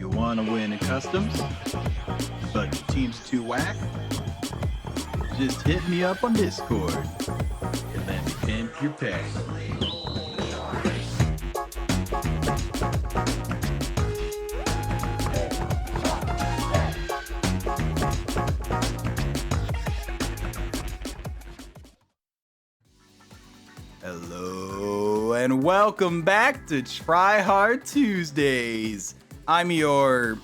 You want to win in customs, but your team's too whack? Just hit me up on Discord and let me pimp your pack. Hello and welcome back to Try Hard Tuesdays. I'm your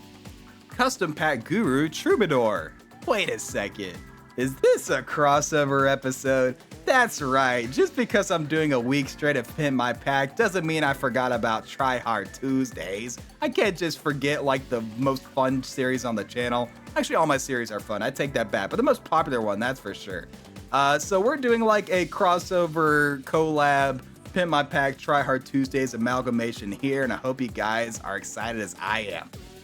custom pack guru, Troubadour. Wait a second, is this a crossover episode? That's right, just because I'm doing a week straight of Pimp My Pack doesn't mean I forgot about Try Hard Tuesdays. I can't just forget like the most fun series on the channel. Actually, all my series are fun, I take that back, but the most popular one, that's for sure. So we're doing like a crossover collab Pimp My Pack Try Hard Tuesdays amalgamation here, and I hope you guys are excited as I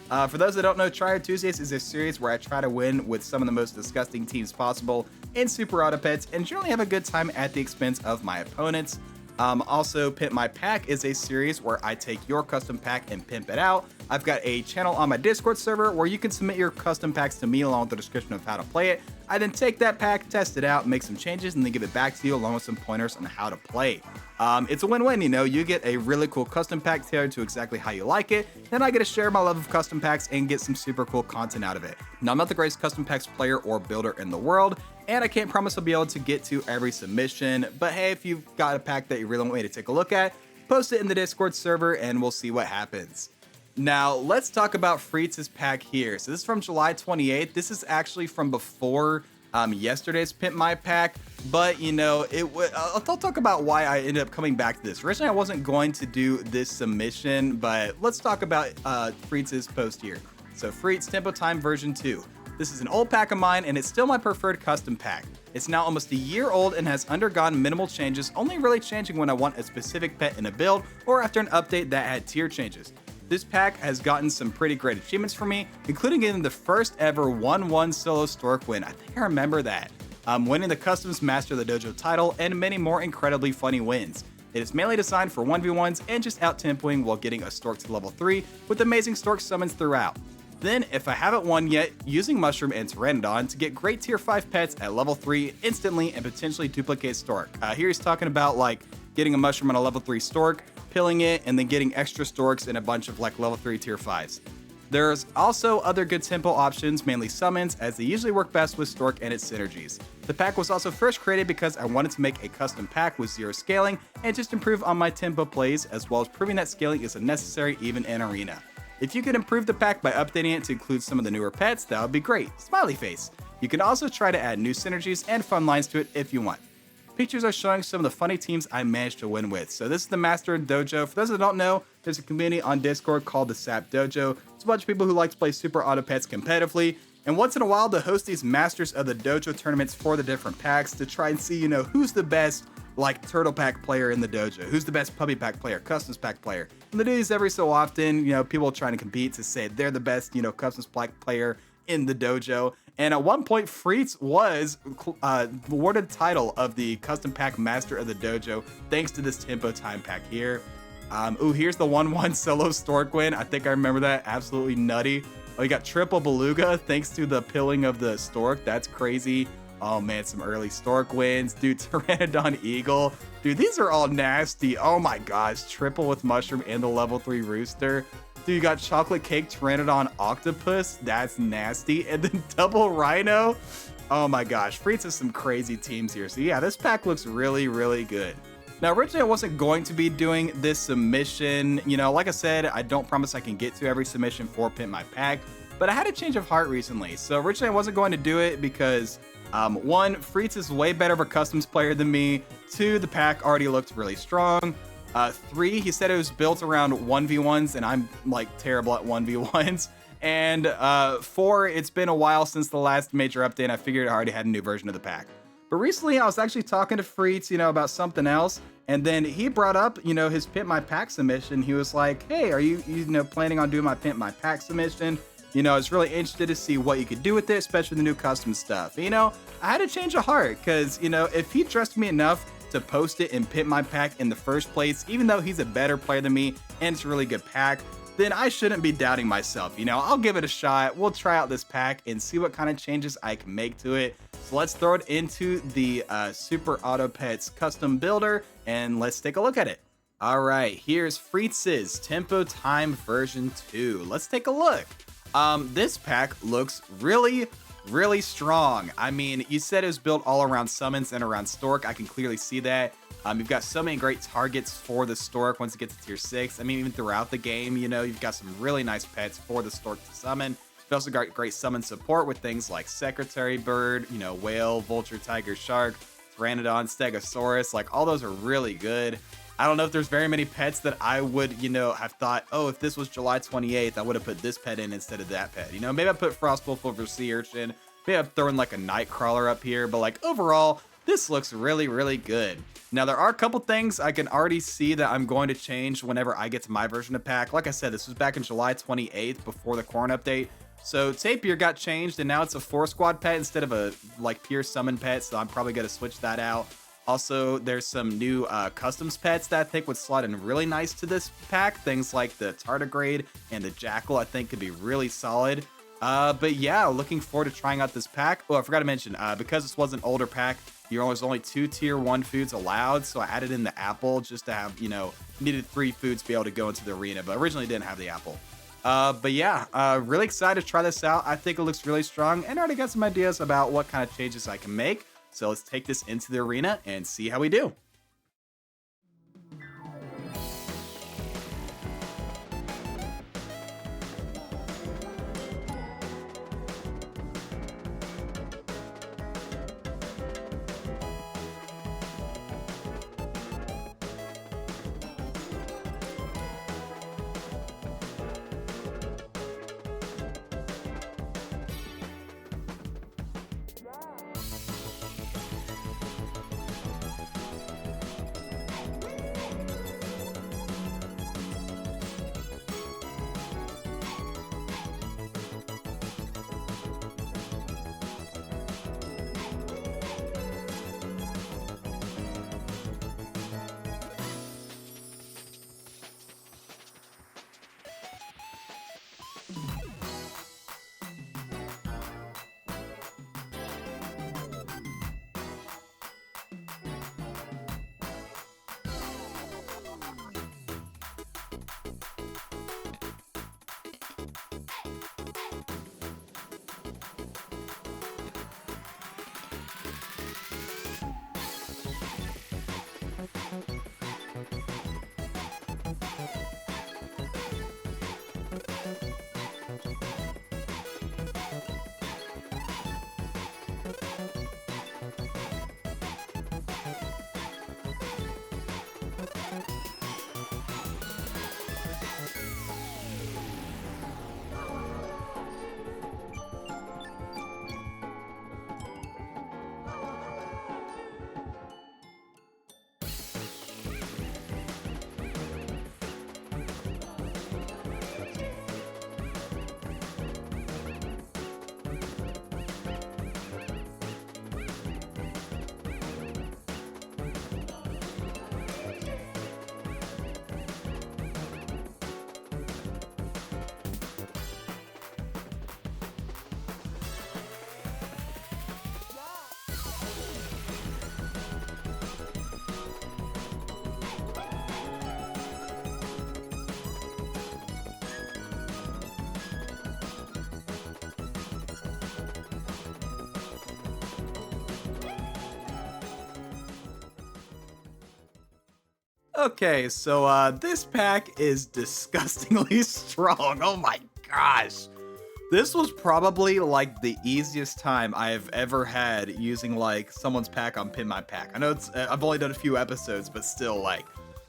am. For those that don't know, Try Hard Tuesdays is a series where I try to win with some of the most disgusting teams possible in superautopets and generally have a good time at the expense of my opponents. Also, Pimp My Pack is a series where I take your custom pack and pimp it out. I've got a channel on my Discord server where you can submit your custom packs to me along with the description of how to play it. I then take that pack, test it out, make some changes, and then give it back to you along with some pointers on how to play. It's a win-win, you know, you get a really cool custom pack tailored to exactly how you like it, then I get to share my love of custom packs and get some super cool content out of it. Now, I'm not the greatest custom packs player or builder in the world, and I can't promise I'll be able to get to every submission, but hey, if you've got a pack that you really want me to take a look at, post it in the Discord server and we'll see what happens. Now, let's talk about Freetz's pack here. So this is from July 28th. This is actually from before yesterday's Pimp My Pack, but you know, I'll talk about why I ended up coming back to this. Originally, I wasn't going to do this submission, but let's talk about Freetz's post here. So Freetz Tempo Time version 2. This is an old pack of mine, and it's still my preferred custom pack. It's now almost a year old and has undergone minimal changes, only really changing when I want a specific pet in a build or after an update that had tier changes. This pack has gotten some pretty great achievements for me, including getting the first ever 1-1 solo Stork win. I think I remember that. Winning the Customs Master of the Dojo title, and many more incredibly funny wins. It is mainly designed for 1v1s and just out-tempoing while getting a Stork to level 3 with amazing Stork summons throughout. Then, if I haven't won yet, using Mushroom and Pteranodon to get great tier 5 pets at level 3 instantly and potentially duplicate Stork. Here he's talking about like getting a Mushroom on a level 3 Stork, pilling it, and then getting extra Storks and a bunch of like level 3 tier 5s. There's also other good tempo options, mainly summons, as they usually work best with Stork and its synergies. The pack was also first created because I wanted to make a custom pack with 0 scaling and just improve on my tempo plays, as well as proving that scaling is unnecessary even in Arena. If you could improve the pack by updating it to include some of the newer pets, that would be great. Smiley face. You can also try to add new synergies and fun lines to it if you want. Pictures are showing some of the funny teams I managed to win with. So this is the Master Dojo. For those that don't know, there's a community on Discord called the Sap Dojo. It's a bunch of people who like to play Super Autopets competitively, and once in a while to host these Masters of the Dojo tournaments for the different packs to try and see, you know, who's the best like turtle pack player in the dojo, who's the best puppy pack player, customs pack player. And they do these every so often, you know, people trying to compete to say they're the best, you know, customs pack player in the dojo. And at one point, Freetz was awarded the title of the Custom Pack Master of the Dojo, thanks to this Tempo Time pack here. Here's the 1-1 solo Stork win. I think I remember that. Absolutely nutty. Oh, you got triple Beluga thanks to the pilling of the Stork. That's crazy. Oh man, some early Stork wins. Dude, Pteranodon Eagle. Dude, these are all nasty. Oh my gosh, triple with Mushroom and the level 3 Rooster. Dude, you got Chocolate Cake Pteranodon Octopus. That's nasty. And then double Rhino. Oh my gosh, Freetz has some crazy teams here. So yeah, this pack looks really, really good. Now, originally I wasn't going to be doing this submission. You know, like I said, I don't promise I can get to every submission for Pimp My Pack, but I had a change of heart recently. So originally I wasn't going to do it because one, Freetz is way better of a customs player than me. 2, the pack already looked really strong. 3, he said it was built around 1v1s, and I'm like terrible at 1v1s. And 4, it's been a while since the last major update, and I figured I already had a new version of the pack. But recently I was actually talking to Freetz, you know, about something else, and then he brought up, you know, his Pimp My Pack submission. He was like, hey, are you planning on doing my Pimp My Pack submission? You know, I was really interested to see what you could do with it, especially the new custom stuff. You know, I had a change of heart because, you know, if he trusted me enough to post it and Pimp My Pack in the first place, even though he's a better player than me and it's a really good pack, then I shouldn't be doubting myself. You know, I'll give it a shot. We'll try out this pack and see what kind of changes I can make to it. So let's throw it into the superautopets custom builder and let's take a look at it. All right, here's Freetz's Tempo Time version 2. Let's take a look. This pack looks really strong. I mean, you said it was built all around summons and around Stork. I can clearly see that. You've got so many great targets for the Stork once it gets to tier 6. I mean, even throughout the game, you know, you've got some really nice pets for the Stork to summon. You've also got great summon support with things like Secretary Bird, you know, Whale, Vulture, Tiger, Shark, Pteranodon, Stegosaurus. Like, all those are really good. I don't know if there's very many pets that I would, you know, have thought, oh, if this was July 28th, I would have put this pet in instead of that pet. You know, maybe I put Frostwolf over Sea Urchin. Maybe I'm throwing like a Nightcrawler up here, but like overall, this looks really good. Now, there are a couple things I can already see that I'm going to change whenever I get to my version of pack. Like I said, this was back in July 28th before the Corn update. So Tapir got changed and now it's a 4-squad pet instead of a like pure summon pet. So I'm probably going to switch that out. Also, there's some new customs pets that I think would slot in really nice to this pack. Things like the Tardigrade and the Jackal I think could be really solid. But yeah, looking forward to trying out this pack. Oh, I forgot to mention, because this was an older pack, there's only 2 tier 1 foods allowed. So I added in the apple just to have, you know, needed 3 foods to be able to go into the arena, but originally didn't have the apple. But yeah, really excited to try this out. I think it looks really strong and I already got some ideas about what kind of changes I can make. So let's take this into the arena and see how we do. Okay, so this pack is disgustingly strong. Oh my gosh. This was probably like the easiest time I have ever had using like someone's pack on Pin My Pack. I know it's I've only done a few episodes, but still like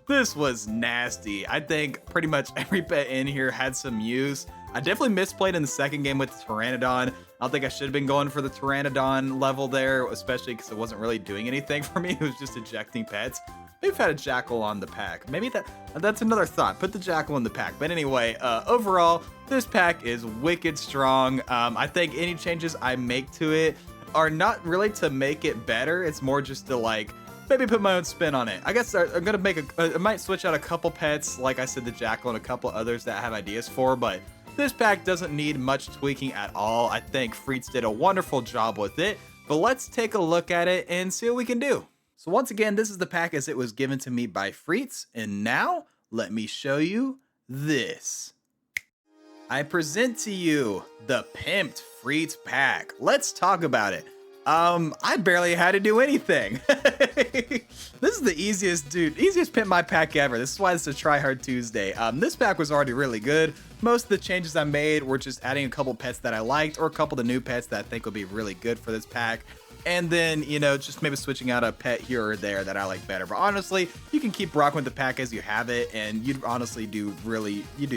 this was nasty. I think pretty much every pet in here had some use. I definitely misplayed in the second game with the Pteranodon. I don't think I should have been going for the Pteranodon level there, especially because it wasn't really doing anything for me. It was just ejecting pets. Maybe if I had a Jackal on the pack. Maybe that's another thought. Put the Jackal in the pack. But anyway, overall, this pack is wicked strong. I think any changes I make to it are not really to make it better. It's more just to like maybe put my own spin on it. I guess I'm gonna make I might switch out a couple pets, like I said, the Jackal, and a couple others that I have ideas for, but this pack doesn't need much tweaking at all. I think Freetz did a wonderful job with it, but let's take a look at it and see what we can do. So once again, this is the pack as it was given to me by Freetz, and now let me show you this. I present to you the Pimped Freetz pack. Let's talk about it. I barely had to do anything. This is the easiest pimp my pack ever. This is why it's a Try Hard Tuesday. This pack was already really good. Most of the changes I made were just adding a couple pets that I liked, or a couple of the new pets that I think would be really good for this pack. And then, you know, just maybe switching out a pet here or there that I like better. But honestly, you can keep rocking with the pack as you have it, and you'd honestly do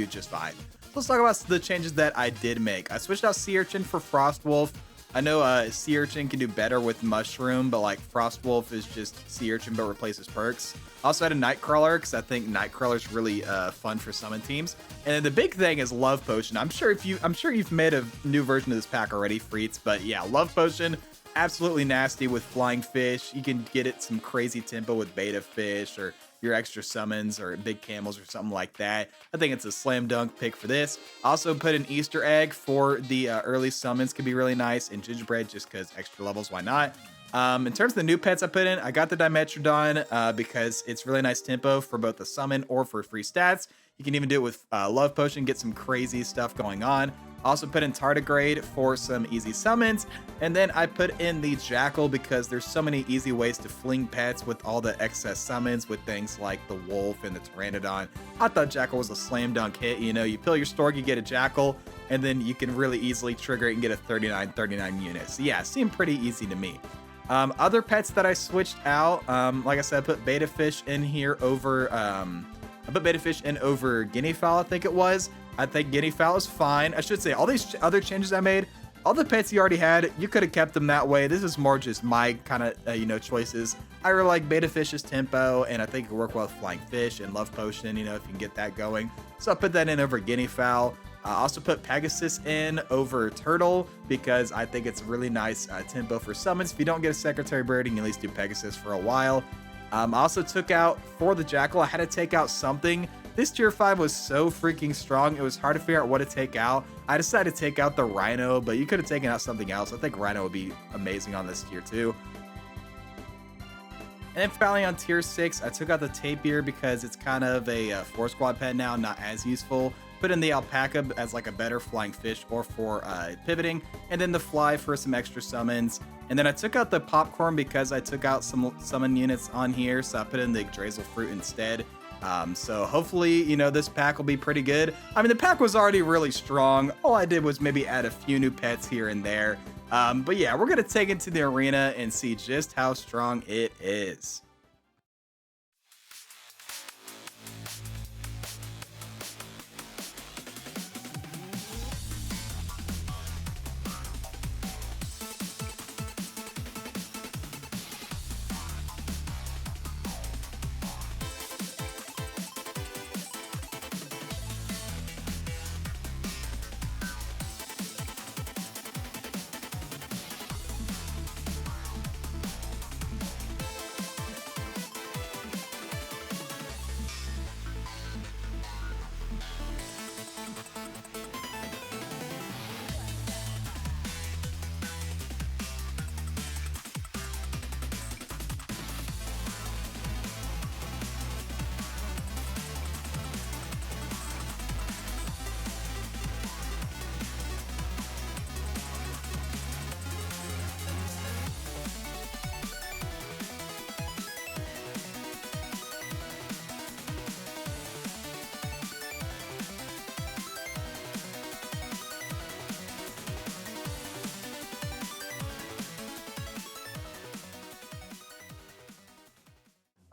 just fine. Let's talk about the changes that I did make. I switched out Sea Urchin for Frost Wolf. I know Sea Urchin can do better with Mushroom, but like Frost Wolf is just Sea Urchin but replaces perks. Also had a Nightcrawler because I think Nightcrawler's really fun for summon teams. And then the big thing is Love Potion. I'm sure you've made a new version of this pack already, Freetz, but yeah, Love Potion, absolutely nasty with Flying Fish. You can get it some crazy tempo with Beta Fish or your extra summons or big camels or something like that. I think it's a slam dunk pick for this. Also put an Easter egg for the early summons, could be really nice, and gingerbread just because extra levels, why not? In terms of the new pets I put in, I got the Dimetrodon because it's really nice tempo for both the summon or for free stats. You can even do it with Love Potion, get some crazy stuff going on. Also put in Tardigrade for some easy summons. And then I put in the Jackal because there's so many easy ways to fling pets with all the excess summons with things like the Wolf and the Pteranodon. I thought Jackal was a slam dunk hit. You know, you pill your Stork, you get a Jackal, and then you can really easily trigger it and get a 39 unit. So yeah, it seemed pretty easy to me. Other pets that I switched out, like I said, I put Beta Fish in here over, Guinea Fowl, I think it was. I think Guinea Fowl is fine. I should say, all these other changes I made, all the pets you already had, you could have kept them that way. This is more just my kind of, choices. I really like Beta Fish's tempo, and I think it could work well with Flying Fish and Love Potion, if you can get that going. So I put that in over Guinea Fowl. I also put Pegasus in over Turtle because I think it's a really nice tempo for summons. If you don't get a Secretary Bird, you can at least do Pegasus for a while. I also took out, for the Jackal, I had to take out something. This tier 5 was so freaking strong, it was hard to figure out what to take out. I decided to take out the Rhino, but you could have taken out something else. I think Rhino would be amazing on this tier too. And then finally on tier 6, I took out the Tapir because it's kind of a 4-squad pet now, not as useful. Put in the Alpaca as like a better Flying Fish or for pivoting, and then the Fly for some extra summons. And then I took out the Popcorn because I took out some summon units on here, so I put in the Yggdrasil Fruit instead. So hopefully, this pack will be pretty good. I mean, the pack was already really strong. All I did was maybe add a few new pets here and there. But yeah, we're going to take it to the arena and see just how strong it is.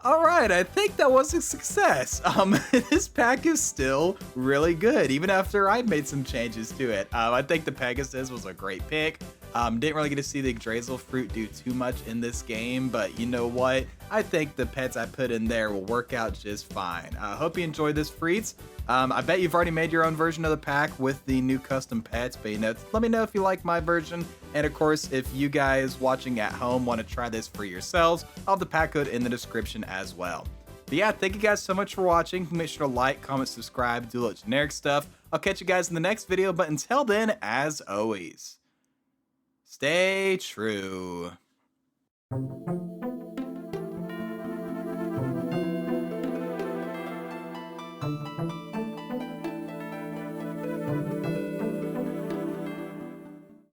All right, I think that was a success. This pack is still really good, even after I made some changes to it. I think the Pegasus was a great pick. Didn't really get to see the Yggdrasil fruit do too much in this game, but you know what? I think the pets I put in there will work out just fine. I hope you enjoyed this, Freetz. I bet you've already made your own version of the pack with the new custom pets, but you know, let me know if you like my version. And of course, if you guys watching at home want to try this for yourselves, I'll have the pack code in the description as well. But yeah, thank you guys so much for watching. Make sure to like, comment, subscribe, do a little generic stuff. I'll catch you guys in the next video, but until then, as always, stay true.